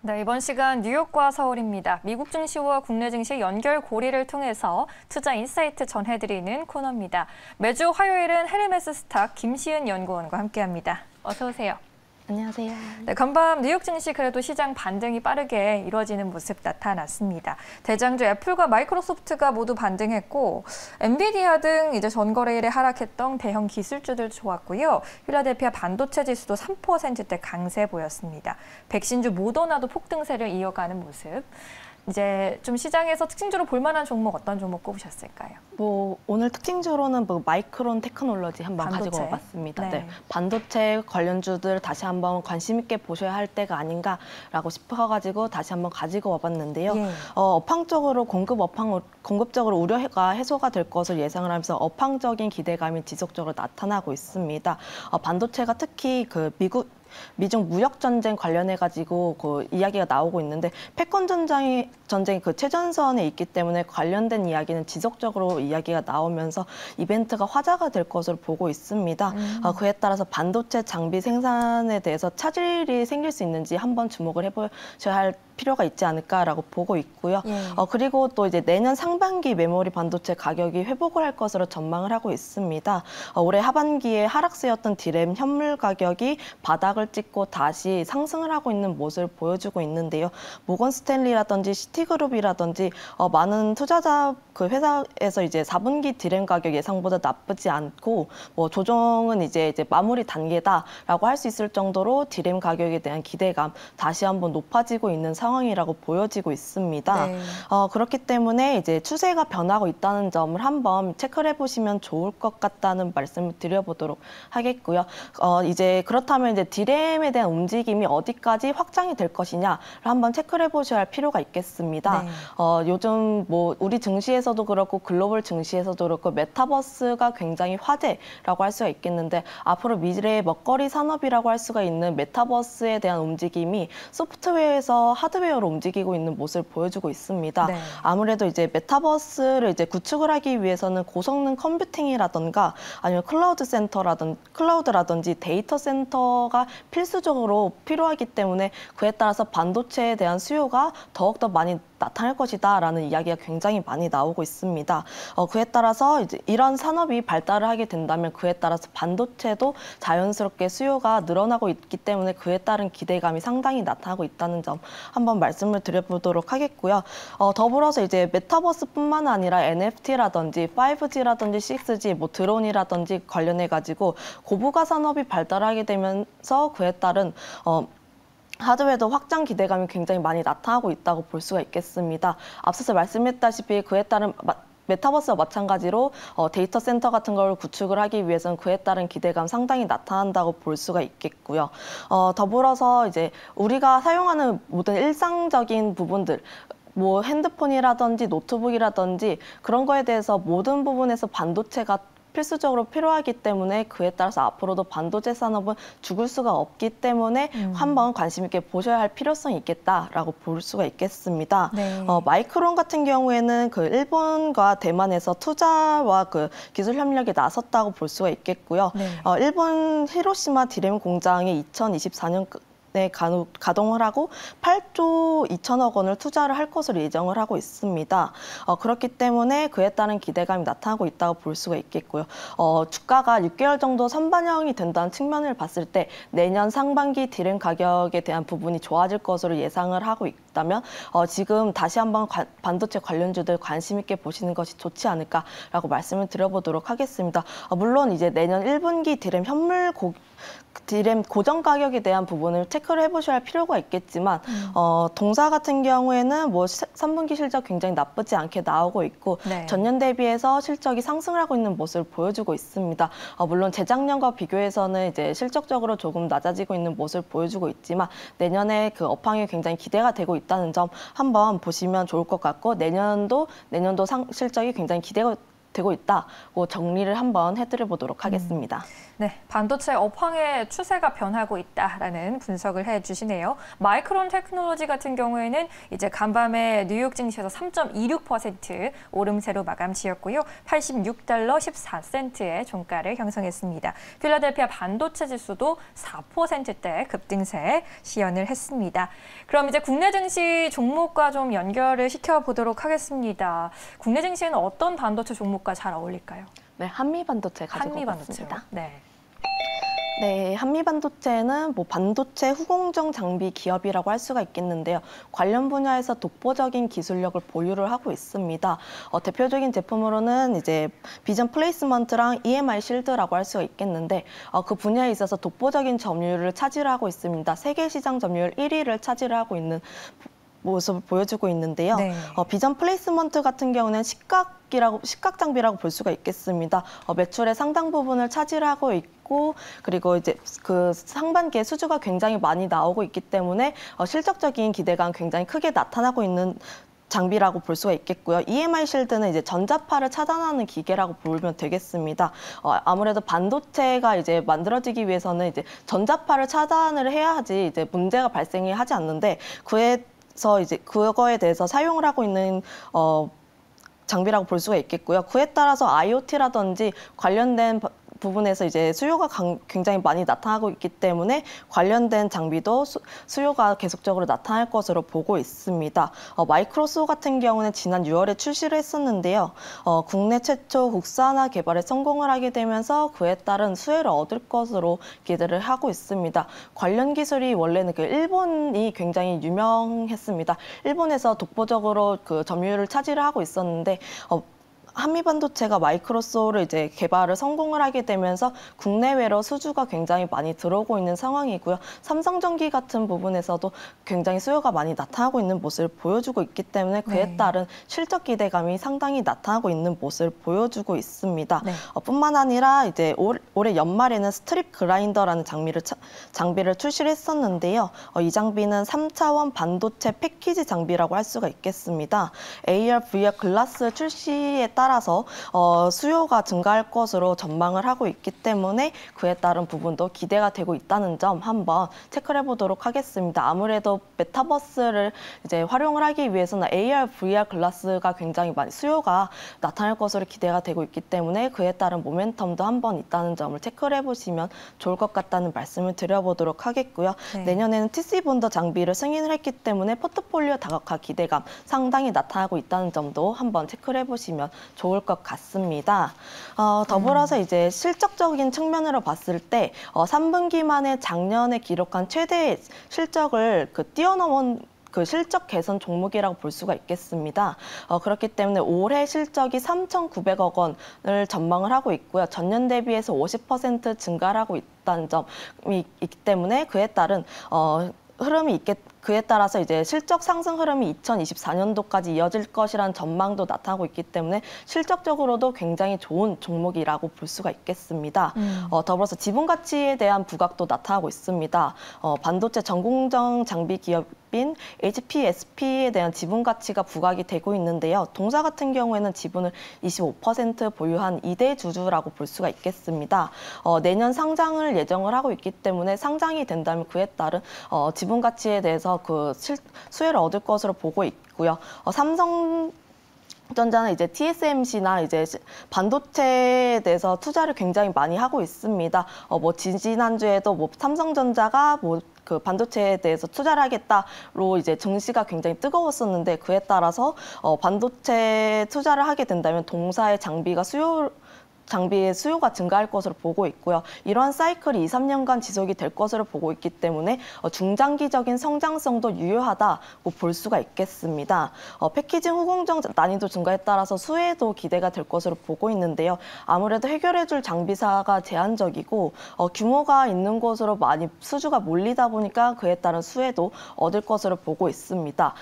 네, 이번 시간 뉴욕과 서울입니다. 미국 증시와 국내 증시 연결 고리를 통해서 투자 인사이트 전해드리는 코너입니다. 매주 화요일은 헤르메스 스탁 김시은 연구원과 함께합니다. 어서 오세요. 안녕하세요. 네, 간밤 뉴욕 증시 그래도 시장 반등이 빠르게 이루어지는 모습 나타났습니다. 대장주 애플과 마이크로소프트가 모두 반등했고 엔비디아 등 이제 전거래일에 하락했던 대형 기술주들 좋았고요. 필라델피아 반도체 지수도 3%대 강세 보였습니다. 백신주 모더나도 폭등세를 이어가는 모습. 이제 좀 시장에서 특징주로 볼만한 종목 어떤 종목 꼽으셨을까요? 오늘 특징주로는 마이크론 테크놀로지 한번 가지고 와봤습니다. 네. 반도체 관련주들 다시 한번 관심 있게 보셔야 할 때가 아닌가라고 싶어가지고 다시 한번 가지고 와봤는데요. 업황적으로 공급적으로 우려가 해소가 될 것을 예상을 하면서 업황적인 기대감이 지속적으로 나타나고 있습니다. 반도체가 특히 미중 무역 전쟁 관련해 가지고 이야기가 나오고 있는데 패권 전쟁이 최전선에 있기 때문에 관련된 이야기는 지속적으로 이야기가 나오면서 이벤트가 화제가 될 것으로 보고 있습니다. 그에 따라서 반도체 장비 생산에 대해서 차질이 생길 수 있는지 한번 주목을 해보셔야 할 필요가 있지 않을까라고 보고 있고요. 그리고 또 이제 내년 상반기 메모리 반도체 가격이 회복을 할 것으로 전망을 하고 있습니다. 올해 하반기에 하락세였던 디램 현물 가격이 바닥을 찍고 다시 상승을 하고 있는 모습을 보여주고 있는데요. 모건 스탠리라든지 시티그룹이라든지 많은 투자자 회사에서 이제 4분기 디램 가격 예상보다 나쁘지 않고 조정은 이제 마무리 단계다라고 할 수 있을 정도로 디램 가격에 대한 기대감 다시 한번 높아지고 있는 상황이라고 보여지고 있습니다. 네. 그렇기 때문에 이제 추세가 변하고 있다는 점을 한번 체크를 해보시면 좋을 것 같다는 말씀을 드려보도록 하겠고요. 이제 그렇다면 이제 디램에 대한 움직임이 어디까지 확장이 될 것이냐를 한번 체크를 해보셔야 할 필요가 있겠습니다. 네. 요즘 우리 증시에서도 그렇고 글로벌 증시에서도 그렇고 메타버스가 굉장히 화제라고 할 수가 있겠는데 앞으로 미래의 먹거리 산업이라고 할 수가 있는 메타버스에 대한 움직임이 소프트웨어에서 하드웨어로 움직이고 있는 모습을 보여주고 있습니다. 네. 아무래도 이제 메타버스를 이제 구축을 하기 위해서는 고성능 컴퓨팅이라든가 아니면 클라우드라든지 데이터 센터가 필수적으로 필요하기 때문에 그에 따라서 반도체에 대한 수요가 더욱더 많이 나타날 것이다라는 이야기가 굉장히 많이 나오고 있습니다. 그에 따라서 이제 이런 산업이 발달을 하게 된다면 그에 따라서 반도체도 자연스럽게 수요가 늘어나고 있기 때문에 그에 따른 기대감이 상당히 나타나고 있다는 점 한번 말씀을 드려보도록 하겠고요. 더불어서 이제 메타버스뿐만 아니라 NFT라든지 5G라든지 6G, 드론이라든지 관련해 가지고 고부가 산업이 발달하게 되면서 그에 따른 하드웨어도 확장 기대감이 굉장히 많이 나타나고 있다고 볼 수가 있겠습니다. 앞서서 말씀했다시피 그에 따른 메타버스와 마찬가지로 데이터 센터 같은 걸 구축을 하기 위해서는 그에 따른 기대감 상당히 나타난다고 볼 수가 있겠고요. 더불어서 이제 우리가 사용하는 모든 일상적인 부분들 핸드폰이라든지 노트북이라든지 그런 거에 대해서 모든 부분에서 반도체가 필수적으로 필요하기 때문에 그에 따라서 앞으로도 반도체 산업은 죽을 수가 없기 때문에 한번 관심 있게 보셔야 할 필요성이 있겠다라고 볼 수가 있겠습니다. 네. 마이크론 같은 경우에는 일본과 대만에서 투자와 기술 협력에 나섰다고 볼 수가 있겠고요. 네. 일본 히로시마 디램 공장이 2024년 가동을 하고 8조 2천억 원을 투자를 할 것으로 예정을 하고 있습니다. 그렇기 때문에 그에 따른 기대감이 나타나고 있다고 볼 수가 있겠고요. 주가가 6개월 정도 선반영이 된다는 측면을 봤을 때 내년 상반기 디램 가격에 대한 부분이 좋아질 것으로 예상을 하고 있다면 지금 다시 한번 반도체 관련주들 관심 있게 보시는 것이 좋지 않을까라고 말씀을 드려보도록 하겠습니다. 물론 이제 내년 1분기 디램 고정 가격에 대한 부분을 체크를 해보셔야 할 필요가 있겠지만 동사 같은 경우에는 3분기 실적 굉장히 나쁘지 않게 나오고 있고 네. 전년 대비해서 실적이 상승을 하고 있는 모습을 보여주고 있습니다. 물론 재작년과 비교해서는 이제 실적적으로 조금 낮아지고 있는 모습을 보여주고 있지만 내년에 업황이 굉장히 기대가 되고 있다는 점 한번 보시면 좋을 것 같고 내년도 실적이 굉장히 되고 있다고 정리를 한번 해드려 보도록 하겠습니다. 네, 반도체 업황의 추세가 변하고 있다라는 분석을 해주시네요. 마이크론 테크놀로지 같은 경우에는 이제 간밤에 뉴욕 증시에서 3.26% 오름세로 마감 지었고요. 86달러 14센트의 종가를 형성했습니다. 필라델피아 반도체 지수도 4%대 급등세 시연을 했습니다. 그럼 이제 국내 증시 종목과 좀 연결을 시켜보도록 하겠습니다. 국내 증시에는 어떤 반도체 종목과 잘 어울릴까요? 네, 한미반도체 가지고 한미반도체요. 왔습니다. 네. 네, 한미반도체는 반도체 후공정 장비 기업이라고 할 수가 있겠는데요. 관련 분야에서 독보적인 기술력을 보유를 하고 있습니다. 대표적인 제품으로는 이제 비전 플레이스먼트랑 EMI 실드라고 할 수가 있겠는데 그 분야에 있어서 독보적인 점유율을 차지하고 있습니다. 세계 시장 점유율 1위를 차지하고 있는 모습을 보여주고 있는데요. 네. 비전 플레이스먼트 같은 경우는 시각 장비라고 볼 수가 있겠습니다. 매출의 상당 부분을 차지하고 있고 그리고 이제 그 상반기에 수주가 굉장히 많이 나오고 있기 때문에 실적적인 기대감 굉장히 크게 나타나고 있는 장비라고 볼 수가 있겠고요. EMI 실드는 이제 전자파를 차단하는 기계라고 보면 되겠습니다. 아무래도 반도체가 이제 만들어지기 위해서는 이제 전자파를 차단을 해야지 이제 문제가 발생이 하지 않는데 그래서 이제 그거에 대해서 사용을 하고 있는 장비라고 볼 수가 있겠고요. 그에 따라서 IoT라든지 관련된 부분에서 이제 수요가 굉장히 많이 나타나고 있기 때문에 관련된 장비도 수요가 계속적으로 나타날 것으로 보고 있습니다. 마이크로소프트 같은 경우는 지난 6월에 출시를 했었는데요. 국내 최초 국산화 개발에 성공을 하게 되면서 그에 따른 수혜를 얻을 것으로 기대를 하고 있습니다. 관련 기술이 원래는 그 일본이 굉장히 유명했습니다. 일본에서 독보적으로 그 점유율을 차지를 하고 있었는데 한미반도체가 마이크로소를 이제 개발을 성공을 하게 되면서 국내외로 수주가 굉장히 많이 들어오고 있는 상황이고요. 삼성전기 같은 부분에서도 굉장히 수요가 많이 나타나고 있는 모습을 보여주고 있기 때문에 그에 따른 실적 기대감이 상당히 나타나고 있는 모습을 보여주고 있습니다. 네. 뿐만 아니라 이제 올해 연말에는 스트립 그라인더라는 장비를 출시를 했었는데요. 이 장비는 3차원 반도체 패키지 장비라고 할 수가 있겠습니다. AR, VR 글라스 출시에 따라서 수요가 증가할 것으로 전망을 하고 있기 때문에 그에 따른 부분도 기대가 되고 있다는 점 한번 체크를 해보도록 하겠습니다. 아무래도 메타버스를 이제 활용을 하기 위해서는 AR, VR 글라스가 굉장히 많이 수요가 나타날 것으로 기대가 되고 있기 때문에 그에 따른 모멘텀도 한번 있다는 점을 체크를 해보시면 좋을 것 같다는 말씀을 드려보도록 하겠고요. 네. 내년에는 TC 본더 장비를 승인을 했기 때문에 포트폴리오 다각화 기대감 상당히 나타나고 있다는 점도 한번 체크를 해보시면 좋을 것 같습니다. 더불어서 이제 실적적인 측면으로 봤을 때 3분기 만에 작년에 기록한 최대 실적을 뛰어넘은 그 실적 개선 종목이라고 볼 수가 있겠습니다. 그렇기 때문에 올해 실적이 3,900억 원을 전망을 하고 있고요. 전년 대비해서 50% 증가를 하고 있다는 점이 있기 때문에 그에 따른 그에 따라서 이제 실적 상승 흐름이 2024년도까지 이어질 것이라는 전망도 나타나고 있기 때문에 실적적으로도 굉장히 좋은 종목이라고 볼 수가 있겠습니다. 더불어서 지분 가치에 대한 부각도 나타나고 있습니다. 반도체 전공정 장비 기업인 HPSP에 대한 지분 가치가 부각이 되고 있는데요. 동사 같은 경우에는 지분을 25% 보유한 2대 주주라고 볼 수가 있겠습니다. 내년 상장을 예정을 하고 있기 때문에 상장이 된다면 그에 따른 지분 가치에 대해서 수혜를 얻을 것으로 보고 있고요. 삼성전자는 이제 TSMC나 이제 반도체에 대해서 투자를 굉장히 많이 하고 있습니다. 지난주에도 삼성전자가 그 반도체에 대해서 투자를 하겠다로 이제 증시가 굉장히 뜨거웠었는데 그에 따라서 반도체 투자를 하게 된다면 동사의 장비의 수요가 증가할 것으로 보고 있고요. 이러한 사이클이 2, 3년간 지속이 될 것으로 보고 있기 때문에 중장기적인 성장성도 유효하다고 볼 수가 있겠습니다. 패키징 후공정 난이도 증가에 따라서 수혜도 기대가 될 것으로 보고 있는데요. 아무래도 해결해줄 장비사가 제한적이고 규모가 있는 곳으로 많이 수주가 몰리다 보니까 그에 따른 수혜도 얻을 것으로 보고 있습니다.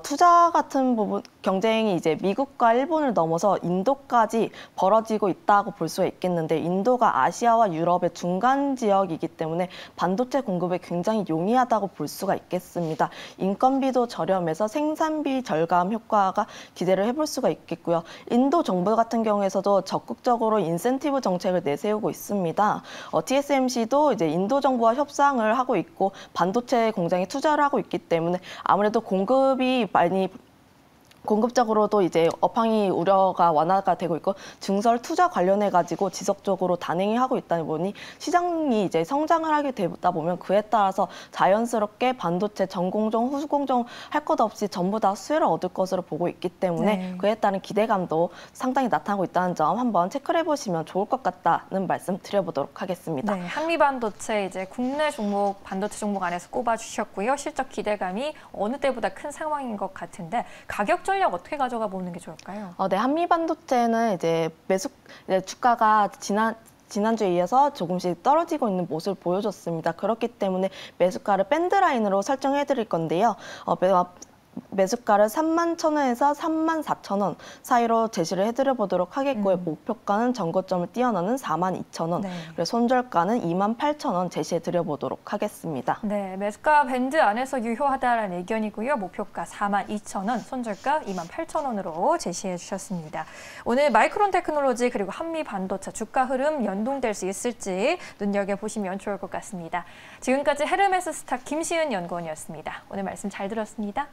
투자 같은 부분 경쟁이 이제 미국과 일본을 넘어서 인도까지 벌어지고 있다고 있다고 볼 수가 있겠는데 인도가 아시아와 유럽의 중간 지역이기 때문에 반도체 공급에 굉장히 용이하다고 볼 수가 있겠습니다. 인건비도 저렴해서 생산비 절감 효과가 기대를 해볼 수가 있겠고요. 인도 정부 같은 경우에서도 적극적으로 인센티브 정책을 내세우고 있습니다. TSMC도 이제 인도 정부와 협상을 하고 있고 반도체 공장에 투자를 하고 있기 때문에 아무래도 공급이 많이 공급적으로도 이제 업황이 우려가 완화가 되고 있고 증설 투자 관련해 가지고 지속적으로 단행이 하고 있다 보니 시장이 이제 성장을 하게 되다 보면 그에 따라서 자연스럽게 반도체 전공정, 후공정 할 것 없이 전부 다 수혜를 얻을 것으로 보고 있기 때문에 네. 그에 따른 기대감도 상당히 나타나고 있다는 점 한번 체크를 해보시면 좋을 것 같다는 말씀 드려보도록 하겠습니다. 네, 한미반도체 이제 국내 종목 반도체 종목 안에서 꼽아주셨고요. 실적 기대감이 어느 때보다 큰 상황인 것 같은데 가격 전략 어떻게 가져가 보는 게 좋을까요? 네, 한미반도체는 이제 주가가 지난주에 이어서 조금씩 떨어지고 있는 모습을 보여줬습니다. 그렇기 때문에 매수가를 밴드라인으로 설정해 드릴 건데요. 매수가를 31,000원에서 34,000원 사이로 제시를 해드려 보도록 하겠고요. 목표가는 전고점을 뛰어넘는 42,000원, 네. 그리고 손절가는 28,000원 제시해 드려 보도록 하겠습니다. 네, 매수가 밴드 안에서 유효하다라는 의견이고요. 목표가 42,000원, 손절가 28,000원으로 제시해 주셨습니다. 오늘 마이크론 테크놀로지 그리고 한미 반도체 주가 흐름 연동될 수 있을지 눈여겨보시면 좋을 것 같습니다. 지금까지 헤르메스 스탁 김시은 연구원이었습니다. 오늘 말씀 잘 들었습니다.